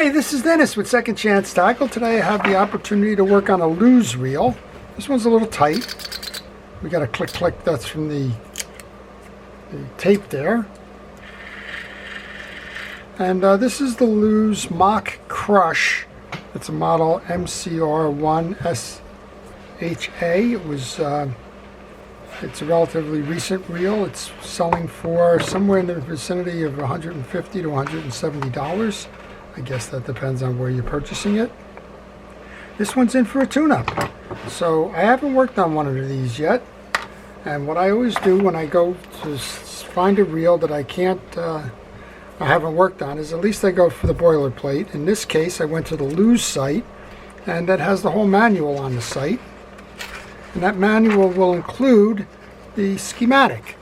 Hi, this is Dennis with Second Chance Tackle. Today I have the opportunity to work on a loose reel. This one's a little tight. We got a click, that's from the tape there. And this is the Lose Mach Crush. It's a model MCR1SHA. It's a relatively recent reel. It's selling for somewhere in the vicinity of $150 to $170. I guess that depends on where you're purchasing it. This one's in for a tune-up. So I haven't worked on one of these yet. And what I always do when I go to find a reel that I haven't worked on is at least I go for the boilerplate. In this case, I went to the Lose site, and that has the whole manual on the site. And that manual will include the schematic.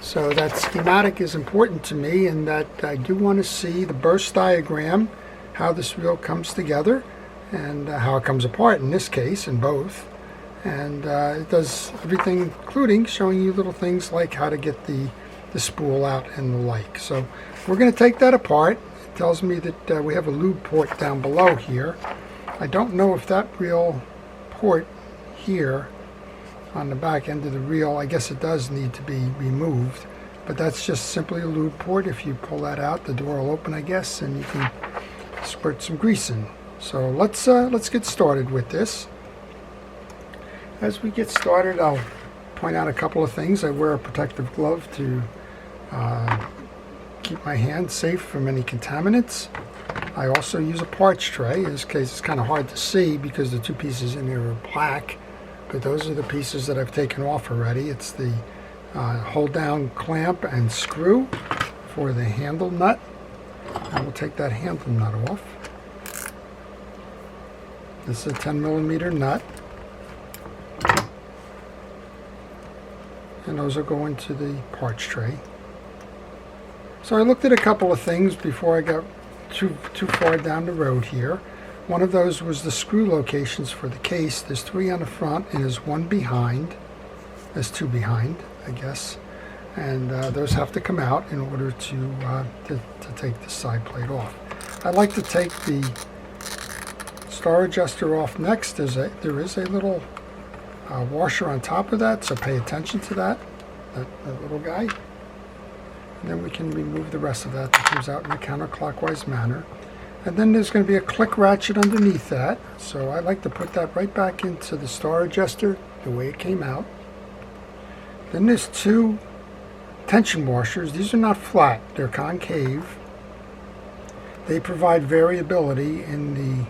So that schematic is important to me in that I do want to see the burst diagram, how this reel comes together, and how it comes apart in this case, in both. And it does everything, including showing you little things like how to get the spool out and the like. So we're going to take that apart. It tells me that we have a lube port down below here. I don't know if that reel port here on the back end of the reel, I guess it does need to be removed, but that's just simply a lube port. If you pull that out, the door will open, I guess, and you can squirt some grease in. So let's get started with this. As we get started, I'll point out a couple of things. I wear a protective glove to keep my hands safe from any contaminants. I also use a parts tray. In this case, it's kind of hard to see because the two pieces in here are black. But those are the pieces that I've taken off already. It's the hold down clamp and screw for the handle nut. I will take that handle nut off. This is a 10mm nut. And those will go into the parts tray. So I looked at a couple of things before I got too far down the road here. One of those was the screw locations for the case. There's 3 on the front and there's 1 behind. There's 2 behind, I guess. And those have to come out in order to take the side plate off. I'd like to take the star adjuster off next. There is a little washer on top of that, so pay attention to that little guy. And then we can remove the rest of that comes out in a counterclockwise manner. And then there's going to be a click ratchet underneath that. So I like to put that right back into the star adjuster the way it came out. Then there's 2 tension washers. These are not flat, they're concave. They provide variability in the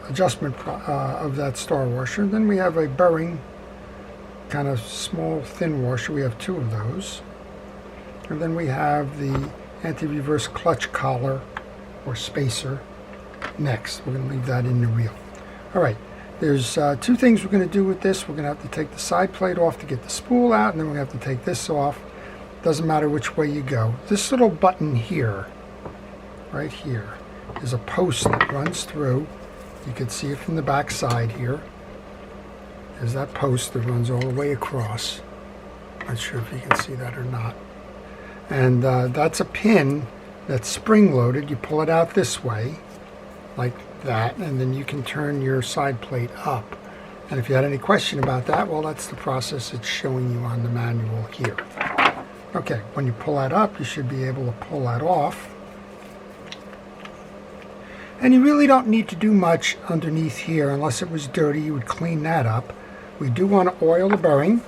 adjustment of that star washer. And then we have a bearing, kind of small thin washer. We have 2 of those. And then we have the anti-reverse clutch collar or spacer next. We're going to leave that in the reel. Alright, there's 2 things we're going to do with this. We're going to have to take the side plate off to get the spool out, and then we're going to have to take this off. Doesn't matter which way you go. This little button here, right here, is a post that runs through. You can see it from the back side here. There's that post that runs all the way across. Not sure if you can see that or not. And that's a pin that's spring-loaded. You pull it out this way, like that, and then you can turn your side plate up. And if you had any question about that, well, that's the process it's showing you on the manual here. Okay, when you pull that up, you should be able to pull that off. And you really don't need to do much underneath here. Unless it was dirty, you would clean that up. We do want to oil the bearing.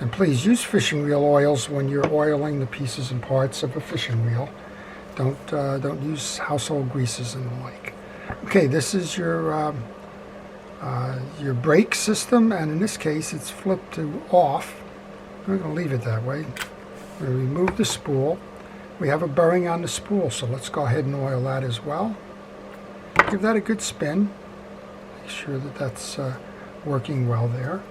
And please use fishing reel oils when you're oiling the pieces and parts of a fishing reel. Don't use household greases and the like. Okay, this is your brake system, and in this case it's flipped to off. We're going to leave it that way. We're going to remove the spool. We have a bearing on the spool, so let's go ahead and oil that as well. Give that a good spin. Make sure that that's working well there.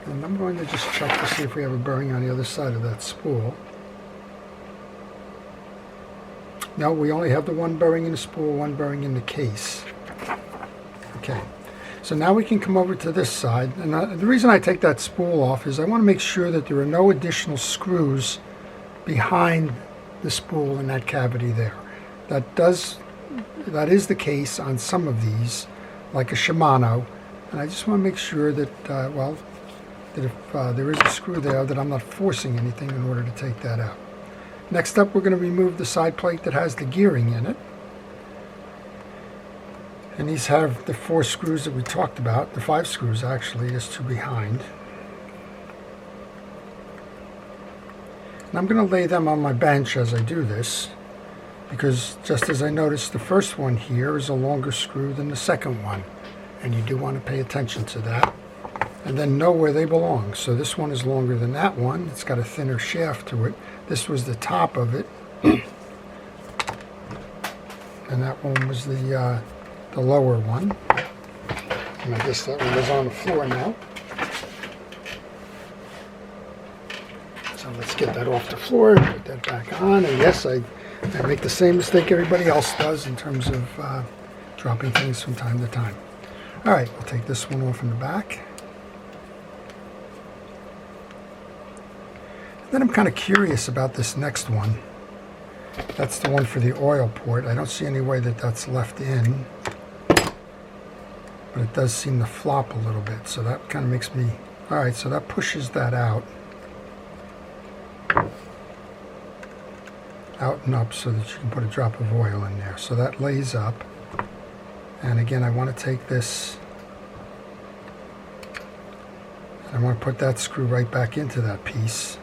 And I'm going to just check to see if we have a bearing on the other side of that spool. No, we only have the 1 bearing in the spool, 1 bearing in the case. Okay, so now we can come over to this side. And the reason I take that spool off is I want to make sure that there are no additional screws behind the spool in that cavity there. That is the case on some of these, like a Shimano, and I just want to make sure that, that if there is a screw there, that I'm not forcing anything in order to take that out. Next up, we're going to remove the side plate that has the gearing in it. And these have the 4 screws that we talked about, the 5 screws actually, there's 2 behind. And I'm going to lay them on my bench as I do this, because just as I noticed, the first one here is a longer screw than the second one, and you do want to pay attention to that and then know where they belong. So this one is longer than that one. It's got a thinner shaft to it. This was the top of it, and that one was the lower one. And I guess that one is on the floor now. So let's get that off the floor, put that back on, and yes, I make the same mistake everybody else does in terms of dropping things from time to time. Alright, we'll take this one off in the back. Then I'm kind of curious about this next one. That's the one for the oil port. I don't see any way that that's left in, but it does seem to flop a little bit, so that kind of makes me... Alright, so that pushes that out and up so that you can put a drop of oil in there. So that lays up, and again I want to take this and I want to put that screw right back into that piece,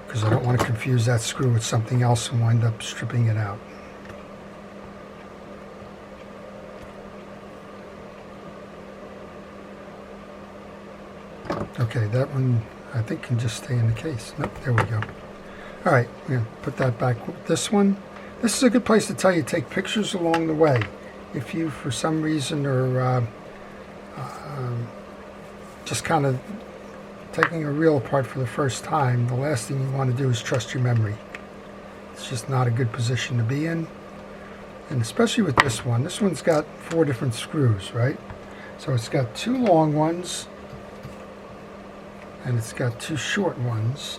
because I don't want to confuse that screw with something else and wind up stripping it out. Okay, that one I think can just stay in the case. Nope, there we go. Alright, we're going to put that back with this one. This is a good place to tell you, take pictures along the way. If you, for some reason, are just kind of taking a reel apart for the first time, the last thing you want to do is trust your memory. It's just not a good position to be in. And especially with this one. This one's got 4 different screws, right? So it's got 2 long ones, and it's got 2 short ones.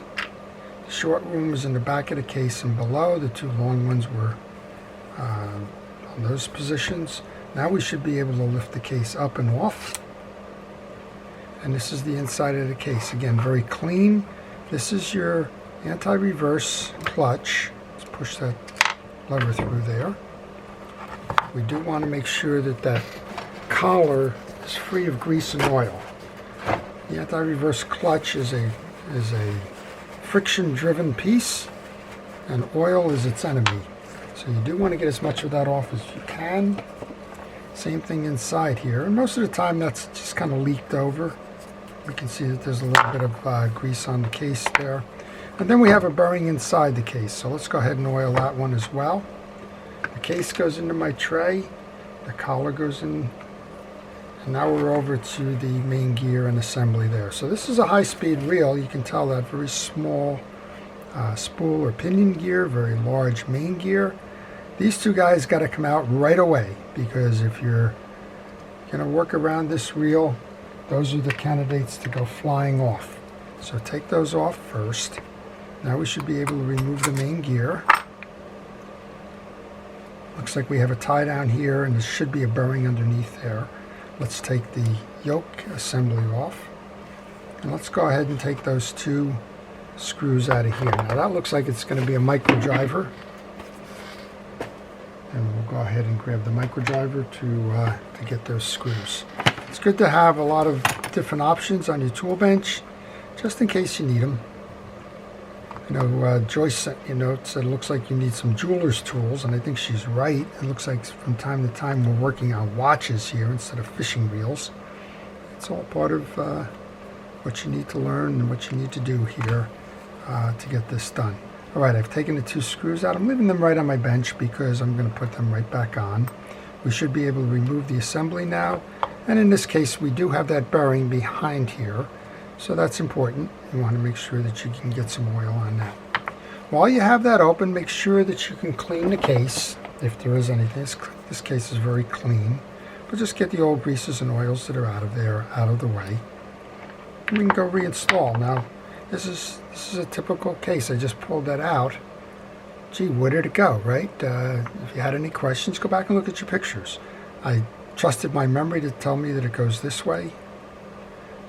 The short one was in the back of the case and below. The 2 long ones were on those positions. Now we should be able to lift the case up and off. And this is the inside of the case. Again, very clean. This is your anti-reverse clutch. Let's push that lever through there. We do want to make sure that that collar is free of grease and oil. The anti-reverse clutch is a friction-driven piece, and oil is its enemy. So you do want to get as much of that off as you can. Same thing inside here, and most of the time that's just kind of leaked over. We can see that there's a little bit of grease on the case there. And then we have a bearing inside the case, so let's go ahead and oil that one as well. The case goes into my tray, the collar goes in, and now we're over to the main gear and assembly there. So this is a high-speed reel. You can tell that very small spool or pinion gear, very large main gear. These 2 guys got to come out right away, because if you're going to work around this reel, those are the candidates to go flying off. So take those off first. Now we should be able to remove the main gear. Looks like we have a tie down here, and there should be a bearing underneath there. Let's take the yoke assembly off, and let's go ahead and take those 2 screws out of here. Now that looks like it's going to be a micro driver, and we'll go ahead and grab the micro driver to get those screws. It's good to have a lot of different options on your tool bench, just in case you need them. You know, Joyce sent me a note, said it looks like you need some jeweler's tools, and I think she's right. It looks like from time to time we're working on watches here instead of fishing reels. It's all part of what you need to learn and what you need to do here to get this done. Alright, I've taken the 2 screws out. I'm leaving them right on my bench because I'm going to put them right back on. We should be able to remove the assembly now, and in this case we do have that bearing behind here. So that's important. You want to make sure that you can get some oil on that. While you have that open, make sure that you can clean the case, if there is anything. This case is very clean, but just get the old greases and oils that are out of there out of the way. And we can go reinstall. Now, this is This is a typical case. I just pulled that out. Gee, where did it go, right? If you had any questions, go back and look at your pictures. I trusted my memory to tell me that it goes this way.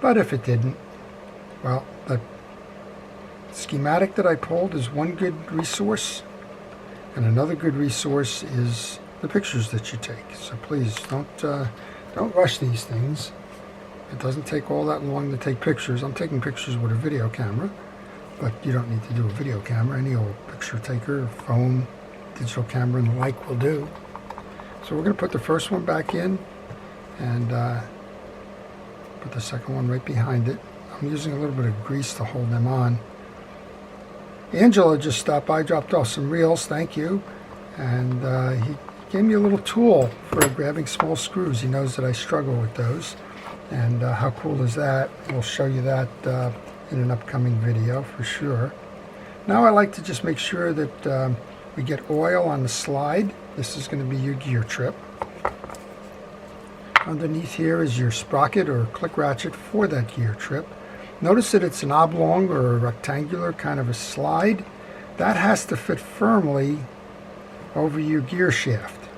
But if it didn't, well, the schematic that I pulled is one good resource. And another good resource is the pictures that you take. So please don't rush these things. It doesn't take all that long to take pictures. I'm taking pictures with a video camera, but you don't need to do a video camera. Any old picture taker, phone, digital camera, and the like will do. So we're going to put the first one back in and put the second one right behind it. I'm using a little bit of grease to hold them on. Angela just stopped by, dropped off some reels, thank you. And he gave me a little tool for grabbing small screws. He knows that I struggle with those. And how cool is that? We'll show you that in an upcoming video for sure. Now I like to just make sure that we get oil on the slide. This is going to be your gear trip. Underneath here is your sprocket or click ratchet for that gear trip. Notice that it's an oblong or a rectangular kind of a slide. That has to fit firmly over your gear shaft.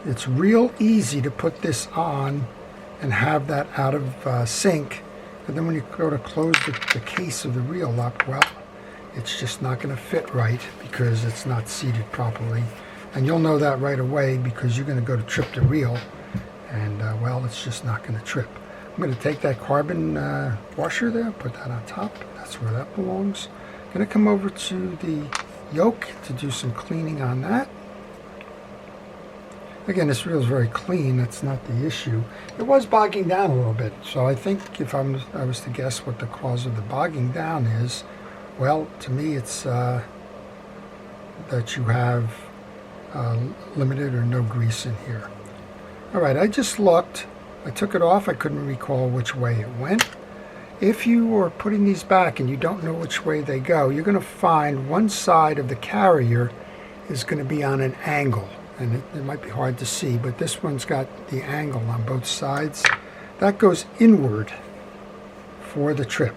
It's real easy to put this on and have that out of sync. And then when you go to close the case of the reel up, well, it's just not going to fit right because it's not seated properly. And you'll know that right away because you're going to go to trip the reel and, well, it's just not going to trip. I'm going to take that carbon washer there, put that on top. That's where that belongs. I'm going to come over to the yoke to do some cleaning on that. Again, this reel is very clean. That's not the issue. It was bogging down a little bit, so I think if I was to guess what the cause of the bogging down is, well, to me it's that you have limited or no grease in here. All right, I just looked. I took it off. I couldn't recall which way it went. If you are putting these back and you don't know which way they go, you're going to find one side of the carrier is going to be on an angle. And it might be hard to see, but this one's got the angle on both sides. That goes inward for the trip.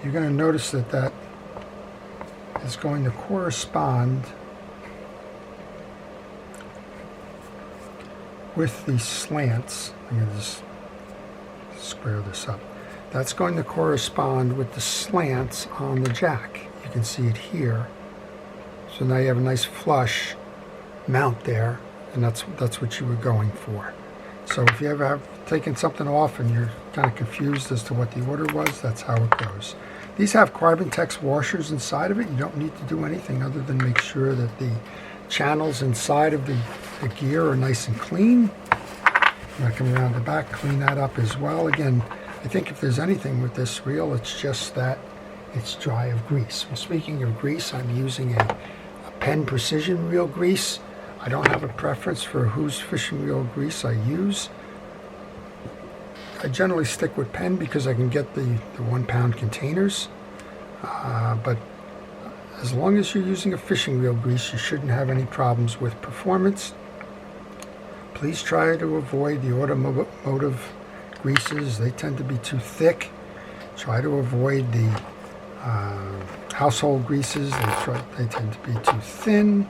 You're going to notice that that is going to correspond with the slants. I'm going to just square this up. That's going to correspond with the slants on the jack. You can see it here. So now you have a nice flush mount there, and that's what you were going for. So if you ever have taken something off and you're kind of confused as to what the order was, that's how it goes. These have carbon tex washers inside of it. You don't need to do anything other than make sure that the channels inside of the gear are nice and clean. I'm going to come around the back, clean that up as well. Again, I think if there's anything with this reel, it's just that it's dry of grease. Well, speaking of grease, I'm using a Penn Precision reel grease. I don't have a preference for whose fishing reel grease I use. I generally stick with Penn because I can get the 1 pound containers. But as long as you're using a fishing reel grease, you shouldn't have any problems with performance. Please try to avoid the automotive greases. They tend to be too thick. Try to avoid the household greases. They tend to be too thin.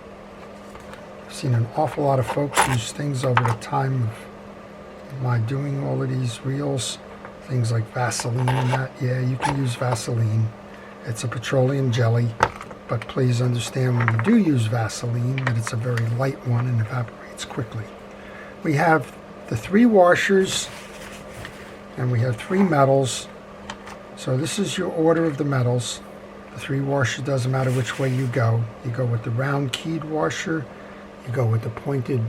I've seen an awful lot of folks use things over the time of my doing all of these reels. Things like Vaseline and that. Yeah, you can use Vaseline. It's a petroleum jelly. But please understand when you do use Vaseline that it's a very light one and evaporates quickly. We have the 3 washers and we have 3 metals. So this is your order of the metals. The 3 washers, doesn't matter which way you go. You go with the round keyed washer. You go with the pointed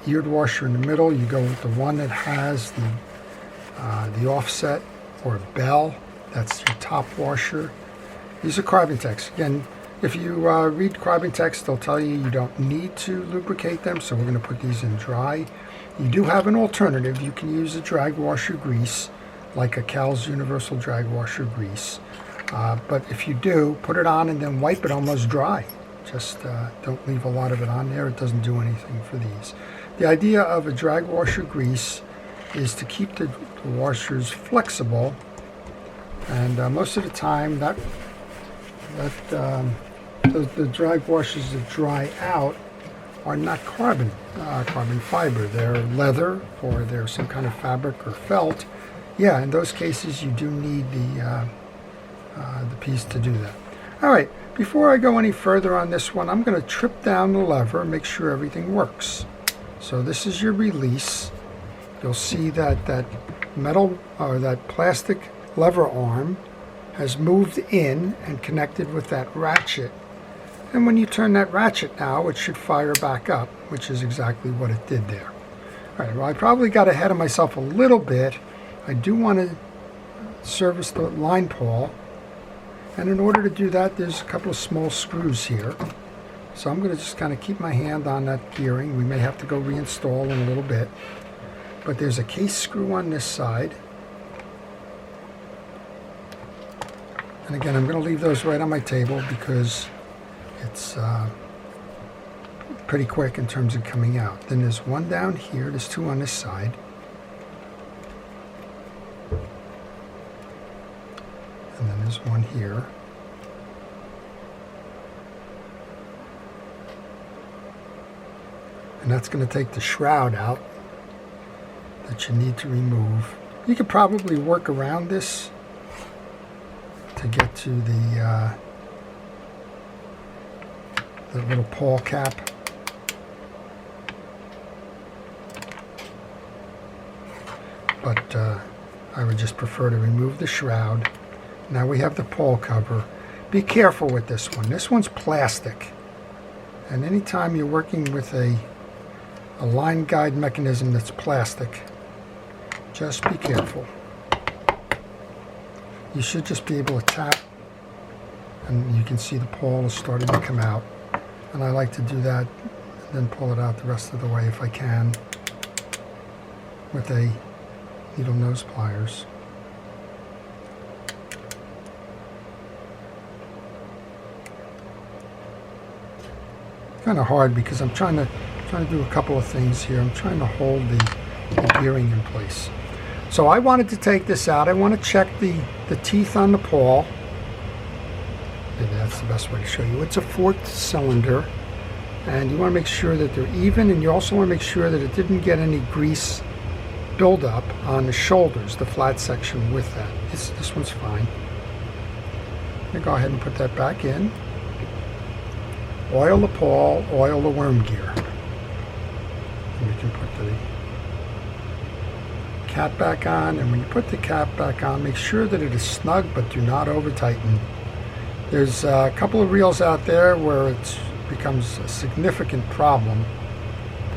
eared washer in the middle. You go with the one that has the offset or bell. That's your top washer. These are carbon tex. Again, if you read carbon tex, they'll tell you you don't need to lubricate them, so we're going to put these in dry. You do have an alternative. You can use a drag washer grease, like a Cal's Universal Drag Washer Grease. But if you do, put it on and then wipe it almost dry. Just don't leave a lot of it on there. It doesn't do anything for these. The idea of a drag washer grease is to keep the washers flexible, and most of the time the drag washers that dry out are not carbon fiber. They're leather, or they're some kind of fabric or felt. Yeah, in those cases you do need the piece to do that. All right, before I go any further on this one, I'm going to trip down the lever and make sure everything works. So this is your release. You'll see that that metal or that plastic lever arm has moved in and connected with that ratchet. And when you turn that ratchet now, it should fire back up, which is exactly what it did there. All right, well, I probably got ahead of myself a little bit. I do want to service the line pawl. And in order to do that, there's a couple of small screws here. So I'm going to just kind of keep my hand on that gearing. We may have to go reinstall in a little bit. But there's a case screw on this side. And again, I'm going to leave those right on my table because it's pretty quick in terms of coming out. Then there's one down here. There's two on this side. And then there's one here. And that's going to take the shroud out that you need to remove. You could probably work around this to get to the little pawl cap. But I would just prefer to remove the shroud. Now we have the pawl cover. Be careful with this one. This one's plastic. And anytime you're working with a line guide mechanism that's plastic, just be careful. You should just be able to tap, and you can see the pawl is starting to come out. And I like to do that and then pull it out the rest of the way if I can with a needle nose pliers. Kind of hard because I'm trying to do a couple of things here. I'm trying to hold the gearing in place. So I wanted to take this out. I want to check the teeth on the pawl. Maybe that's the best way to show you. It's a 4th cylinder, and you want to make sure that they're even, and you also want to make sure that it didn't get any grease buildup on the shoulders, the flat section with that. This one's fine. I'm going to go ahead and put that back in. Oil the pawl, oil the worm gear. And we can put the cap back on, and when you put the cap back on, make sure that it is snug, but do not over tighten. There's a couple of reels out there where it becomes a significant problem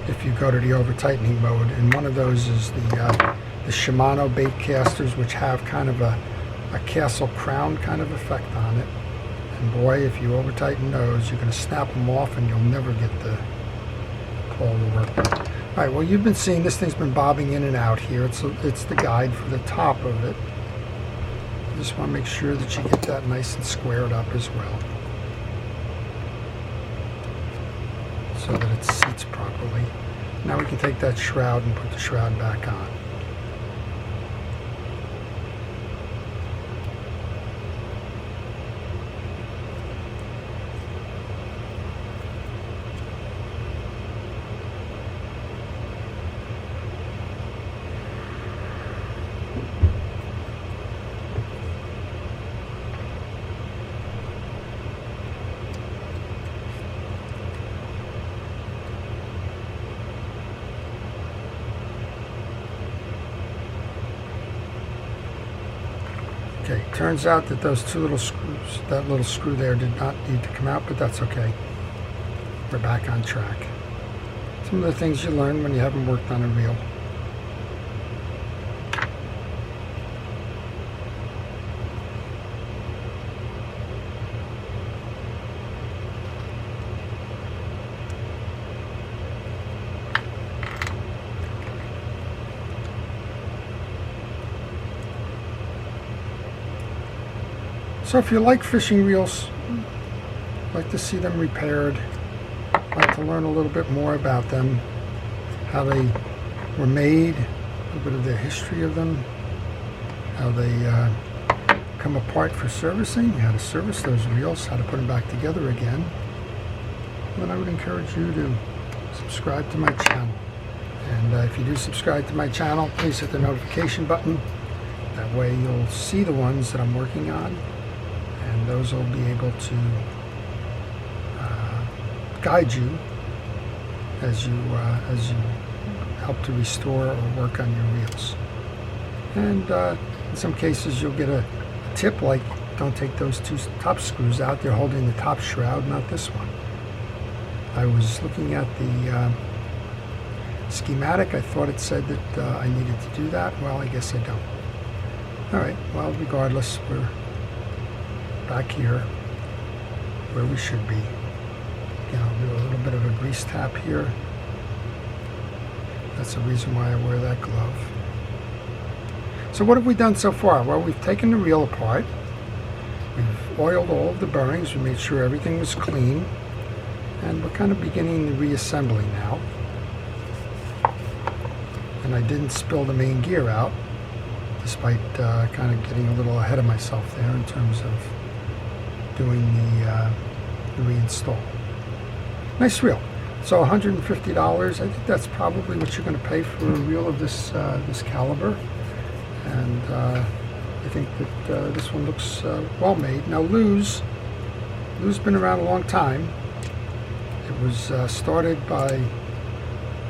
if you go to the over tightening mode, and one of those is the Shimano bait casters, which have kind of a castle crown kind of effect on it. And boy, if you over tighten those, you're going to snap them off and you'll never get the pawl to work. All right, well, you've been seeing this thing's been bobbing in and out here. It's the guide for the top of it. You just want to make sure that you get that nice and squared up as well, so that it seats properly. Now we can take that shroud and put the shroud back on. Okay, turns out that those two little screws, that little screw there did not need to come out, but that's okay. We're back on track. Some of the things you learn when you haven't worked on a reel. So if you like fishing reels, like to see them repaired, like to learn a little bit more about them, how they were made, a little bit of the history of them, how they come apart for servicing, how to service those reels, how to put them back together again, then I would encourage you to subscribe to my channel. And if you do subscribe to my channel, please hit the notification button. That way you'll see the ones that I'm working on, and those will be able to guide you as you help to restore or work on your reels. And in some cases you'll get a tip like, don't take those two top screws out, they're holding the top shroud, not this one. I was looking at the schematic. I thought it said that I needed to do that. Well, I guess I don't. Alright, well, regardless, we're back here where we should be. Again, I'll do a little bit of a grease tap here. That's the reason why I wear that glove. So what have we done so far? Well, we've taken the reel apart. We've oiled all of the bearings. We made sure everything was clean. And we're kind of beginning the reassembly now. And I didn't spill the main gear out, despite kind of getting a little ahead of myself there in terms of doing the reinstall. Nice reel. So $150. I think that's probably what you're going to pay for a reel of this this caliber. And I think that this one looks well made. Now Lou's been around a long time. It was started by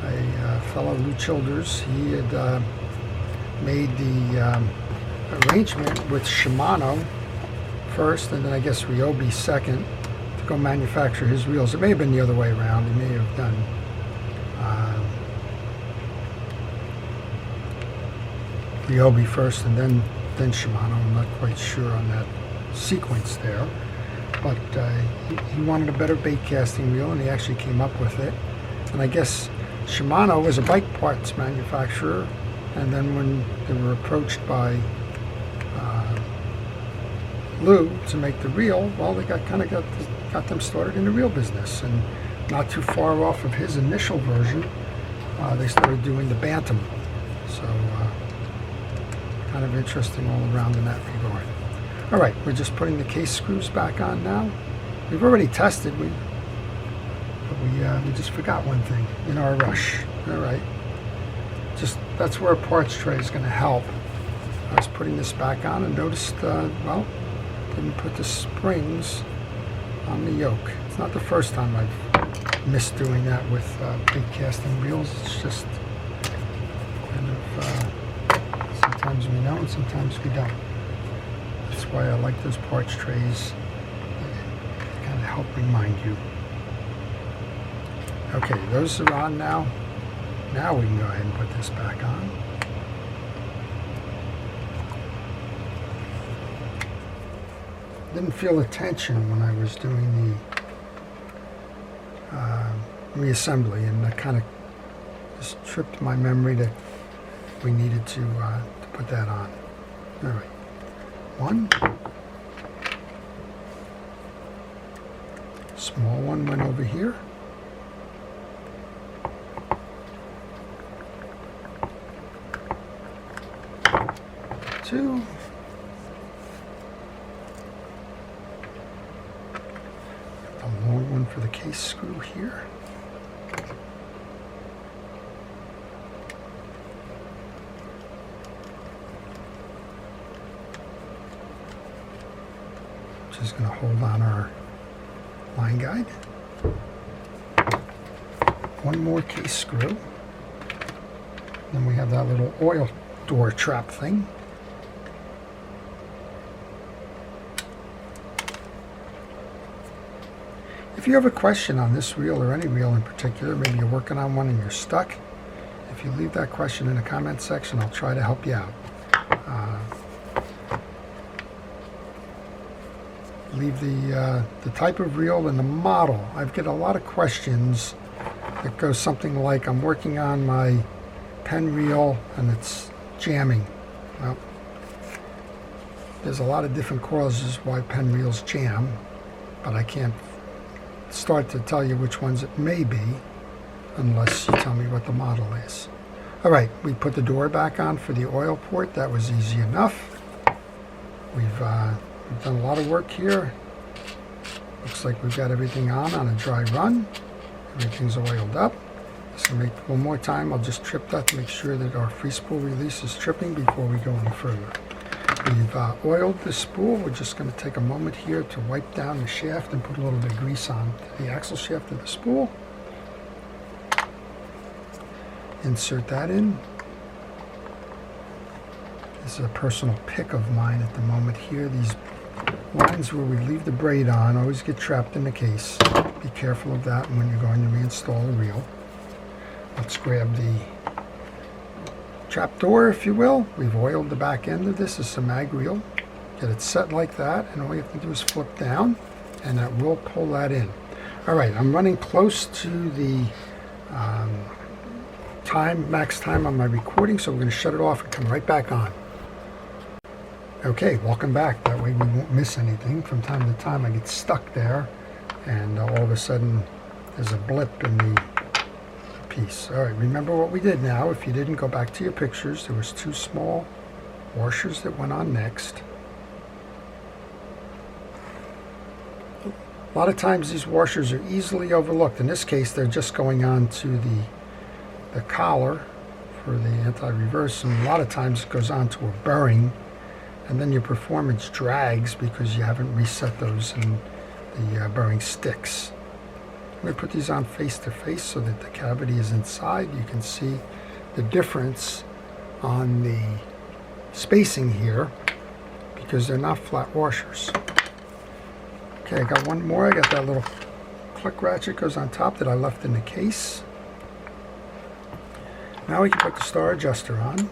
a fellow, Lou Childers. He had made the arrangement with Shimano first, and then I guess Ryobi second, to go manufacture his reels. It may have been the other way around. He may have done Ryobi first and then Shimano. I'm not quite sure on that sequence there, but he wanted a better bait casting reel, and he actually came up with it. And I guess Shimano was a bike parts manufacturer, and then when they were approached by Lou to make the reel, well, they got them started in the reel business. And not too far off of his initial version, they started doing the Bantam. So kind of interesting all around in that regard. All right, we're just putting the case screws back on now. We've already tested, but we just forgot one thing in our rush. All right, just that's where a parts tray is going to help. I was putting this back on and noticed, well, didn't put the springs on the yoke. It's not the first time I've missed doing that with bait casting reels. It's just kind of sometimes we know and sometimes we don't. That's why I like those parts trays. They kind of help remind you. Okay, those are on now. Now we can go ahead and put this back on. Didn't feel the tension when I was doing the reassembly, and that kind of just tripped my memory that we needed to put that on. All right, one. Small one went over here. Two. The long one for the case screw here. Just going to hold on our line guide. One more case screw. Then we have that little oil door trap thing. If you have a question on this reel or any reel in particular, maybe you're working on one and you're stuck, if you leave that question in the comment section, I'll try to help you out. Leave the type of reel and the model. I've get a lot of questions that go something like, I'm working on my pen reel and it's jamming. Well, There's a lot of different causes why pen reels jam, but I can't start to tell you which ones it may be unless you tell me what the model is. Alright, we put the door back on for the oil port. That was easy enough. We've done a lot of work here. Looks like we've got everything on a dry run. Everything's oiled up. So make one more time, I'll just trip that to make sure that our free spool release is tripping before we go any further. We've oiled the spool. We're just going to take a moment here to wipe down the shaft and put a little bit of grease on the axle shaft of the spool. Insert that in. This is a personal pick of mine at the moment here. These lines where we leave the braid on always get trapped in the case. Be careful of that when you're going to reinstall the reel. Let's grab the trap door, if you will. We've oiled the back end of this. It's a mag reel. Get it set like that, and all you have to do is flip down, and that will pull that in. All right, I'm running close to the max time on my recording, so we're going to shut it off and come right back on. Okay, welcome back. That way we won't miss anything. From time to time I get stuck there, and all of a sudden there's a blip in the piece. All right, remember what we did now. If you didn't, go back to your pictures. There was 2 small washers that went on next. A lot of times these washers are easily overlooked. In this case, they're just going on to the collar for the anti-reverse, and a lot of times it goes on to a bearing, and then your performance drags because you haven't reset those and the bearing sticks. I'm going to put these on face to face so that the cavity is inside. You can see the difference on the spacing here because they're not flat washers. Okay, I got one more. I got that little click ratchet goes on top that I left in the case. Now we can put the star adjuster on. And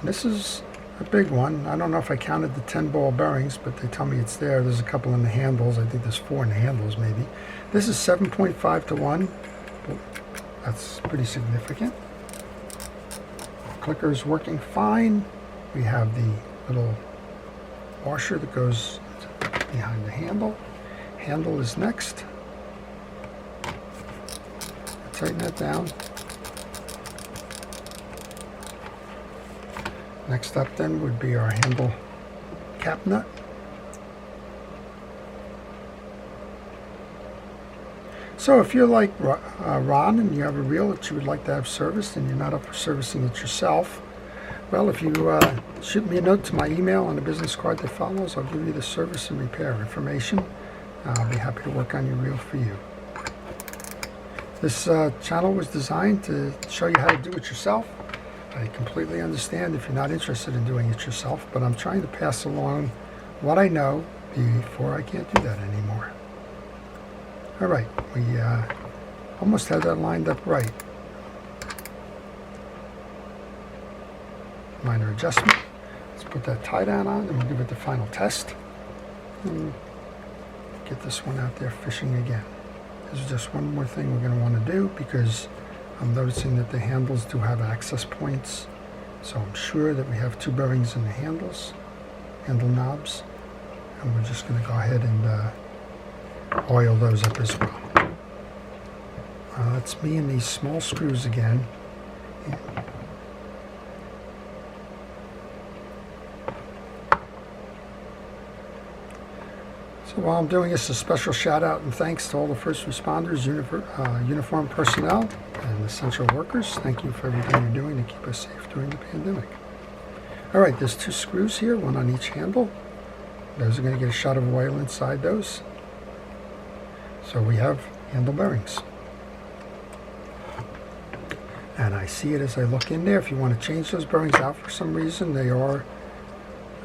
this is a big one. I don't know if I counted the 10 ball bearings, but they tell me it's there. There's a couple in the handles. I think there's 4 in the handles maybe. This is 7.5 to 1. That's pretty significant. Clicker is working fine. We have the little washer that goes behind the handle. Handle is next. Tighten that down. Next up then would be our handle cap nut. So if you're like Ron and you have a reel that you would like to have serviced and you're not up for servicing it yourself, well, if you shoot me a note to my email on the business card that follows, I'll give you the service and repair information. I'll be happy to work on your reel for you. This channel was designed to show you how to do it yourself. I completely understand if you're not interested in doing it yourself, but I'm trying to pass along what I know before I can't do that anymore. All right, we almost had that lined up right. Minor adjustment. Let's put that tie down on and we'll give it the final test. And get this one out there fishing again. There's just one more thing we're going to want to do because I'm noticing that the handles do have access points. So I'm sure that we have 2 bearings in the handle knobs. And we're just going to go ahead and oil those up as well. That's me and these small screws again. So while I'm doing this, a special shout out and thanks to all the first responders, uniformed personnel, and essential workers. Thank you for everything you're doing to keep us safe during the pandemic. All right, there's 2 screws here, 1 on each handle. Those are going to get a shot of oil inside those. So we have handle bearings. And I see it as I look in there. If you want to change those bearings out for some reason, they are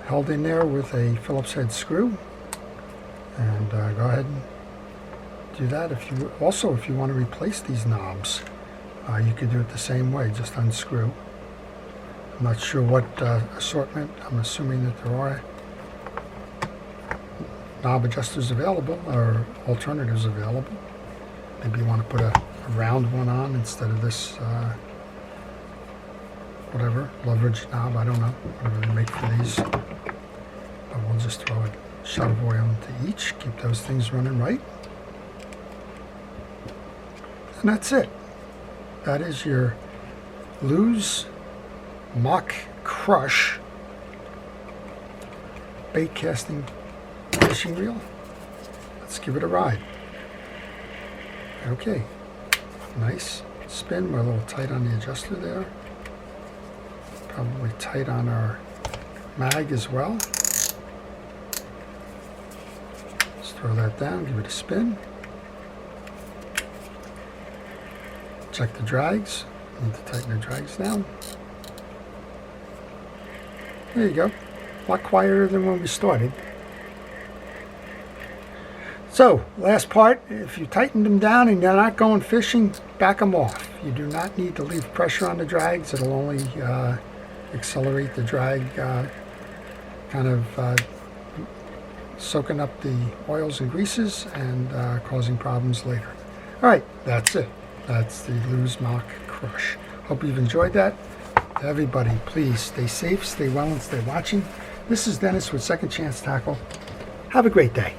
held in there with a Phillips head screw. And go ahead and do that. If you want to replace these knobs, you could do it the same way, just unscrew. I'm not sure what assortment. I'm assuming that there are knob adjusters available or alternatives available. Maybe you want to put a round one on instead of this whatever, leverage knob, I don't know, whatever they make for these. But we'll just throw a shot of oil into each, keep those things running right. And that's it. That is your Lew's Mach Crush bait casting fishing reel. Let's give it a ride. Okay, nice spin. We're a little tight on the adjuster there. Probably tight on our mag as well. Let's throw that down, give it a spin. Check the drags. Need to tighten the drags down. There you go. A lot quieter than when we started. So, last part, if you tighten them down and you're not going fishing, back them off. You do not need to leave pressure on the drags. It'll only accelerate the drag, kind of soaking up the oils and greases and causing problems later. All right, that's it. That's the Lew's Mach Crush. Hope you've enjoyed that. To everybody, please stay safe, stay well, and stay watching. This is Dennis with Second Chance Tackle. Have a great day.